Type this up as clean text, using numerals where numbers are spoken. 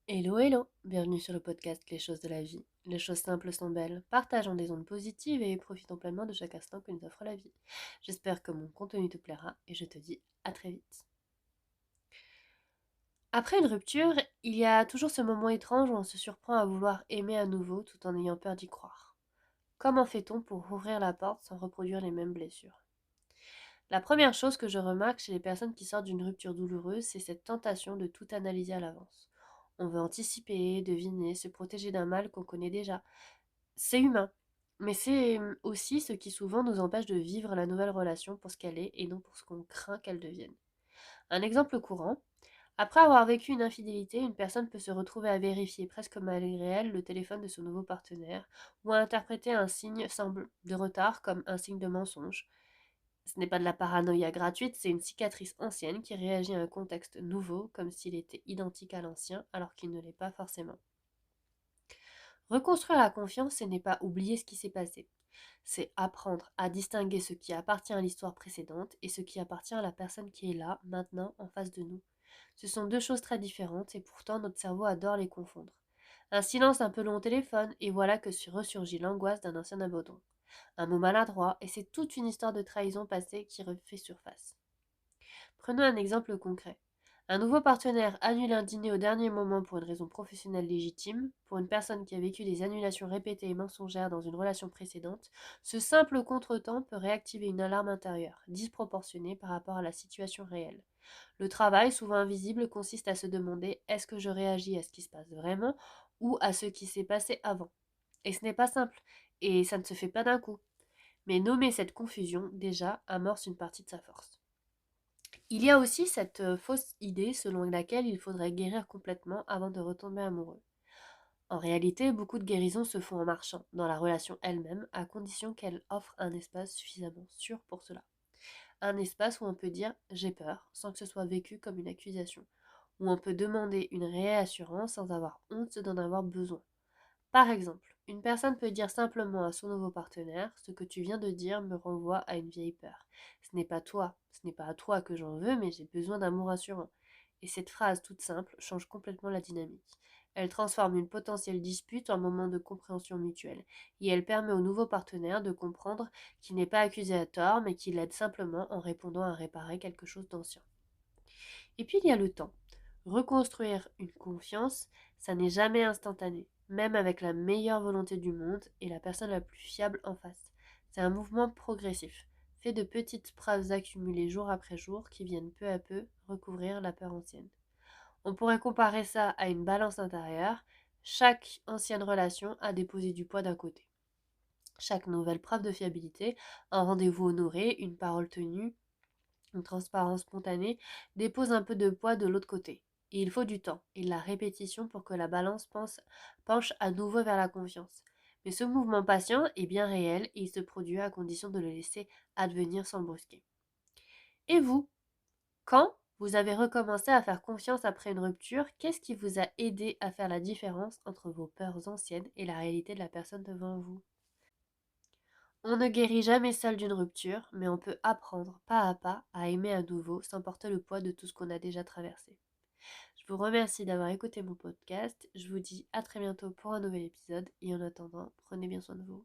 Hello, hello! Bienvenue sur le podcast Les choses de la vie. Les choses simples sont belles. Partageons des ondes positives et profitons pleinement de chaque instant que nous offre la vie. J'espère que mon contenu te plaira et je te dis à très vite. Après une rupture, il y a toujours ce moment étrange où on se surprend à vouloir aimer à nouveau tout en ayant peur d'y croire. Comment fait-on pour ouvrir la porte sans reproduire les mêmes blessures? La première chose que je remarque chez les personnes qui sortent d'une rupture douloureuse, c'est cette tentation de tout analyser à l'avance. On veut anticiper, deviner, se protéger d'un mal qu'on connaît déjà. C'est humain, mais c'est aussi ce qui souvent nous empêche de vivre la nouvelle relation pour ce qu'elle est et non pour ce qu'on craint qu'elle devienne. Un exemple courant, après avoir vécu une infidélité, une personne peut se retrouver à vérifier presque malgré elle le téléphone de son nouveau partenaire ou à interpréter un signe de retard comme un signe de mensonge. Ce n'est pas de la paranoïa gratuite, c'est une cicatrice ancienne qui réagit à un contexte nouveau comme s'il était identique à l'ancien alors qu'il ne l'est pas forcément. Reconstruire la confiance, ce n'est pas oublier ce qui s'est passé. C'est apprendre à distinguer ce qui appartient à l'histoire précédente et ce qui appartient à la personne qui est là, maintenant, en face de nous. Ce sont deux choses très différentes et pourtant notre cerveau adore les confondre. Un silence un peu long au téléphone et voilà que ressurgit l'angoisse d'un ancien abandon. Un mot maladroit et c'est toute une histoire de trahison passée qui refait surface. Prenons un exemple concret. Un nouveau partenaire annule un dîner au dernier moment pour une raison professionnelle légitime. Pour une personne qui a vécu des annulations répétées et mensongères dans une relation précédente, ce simple contretemps peut réactiver une alarme intérieure, disproportionnée par rapport à la situation réelle. Le travail, souvent invisible, consiste à se demander est-ce que je réagis à ce qui se passe vraiment ou à ce qui s'est passé avant. Et ce n'est pas simple, et ça ne se fait pas d'un coup. Mais nommer cette confusion, déjà, amorce une partie de sa force. Il y a aussi cette fausse idée selon laquelle il faudrait guérir complètement avant de retomber amoureux. En réalité, beaucoup de guérisons se font en marchant, dans la relation elle-même, à condition qu'elle offre un espace suffisamment sûr pour cela. Un espace où on peut dire j'ai peur sans que ce soit vécu comme une accusation, où on peut demander une réassurance sans avoir honte d'en avoir besoin. Par exemple, une personne peut dire simplement à son nouveau partenaire ce que tu viens de dire me renvoie à une vieille peur. Ce n'est pas toi, ce n'est pas à toi que j'en veux, mais j'ai besoin d'amour rassurant. Et cette phrase toute simple change complètement la dynamique. Elle transforme une potentielle dispute en moment de compréhension mutuelle, et elle permet au nouveau partenaire de comprendre qu'il n'est pas accusé à tort, mais qu'il l'aide simplement en répondant à réparer quelque chose d'ancien. Et puis il y a le temps. Reconstruire une confiance, ça n'est jamais instantané, même avec la meilleure volonté du monde et la personne la plus fiable en face. C'est un mouvement progressif, fait de petites phrases accumulées jour après jour qui viennent peu à peu recouvrir la peur ancienne. On pourrait comparer ça à une balance intérieure. Chaque ancienne relation a déposé du poids d'un côté. Chaque nouvelle preuve de fiabilité, un rendez-vous honoré, une parole tenue, une transparence spontanée, dépose un peu de poids de l'autre côté. Et il faut du temps et de la répétition pour que la balance penche à nouveau vers la confiance. Mais ce mouvement patient est bien réel et il se produit à condition de le laisser advenir sans le brusquer. Et vous, quand vous avez recommencé à faire confiance après une rupture, qu'est-ce qui vous a aidé à faire la différence entre vos peurs anciennes et la réalité de la personne devant vous? On ne guérit jamais seul d'une rupture, mais on peut apprendre pas à pas à aimer à nouveau sans porter le poids de tout ce qu'on a déjà traversé. Je vous remercie d'avoir écouté mon podcast. Je vous dis à très bientôt pour un nouvel épisode et en attendant, prenez bien soin de vous.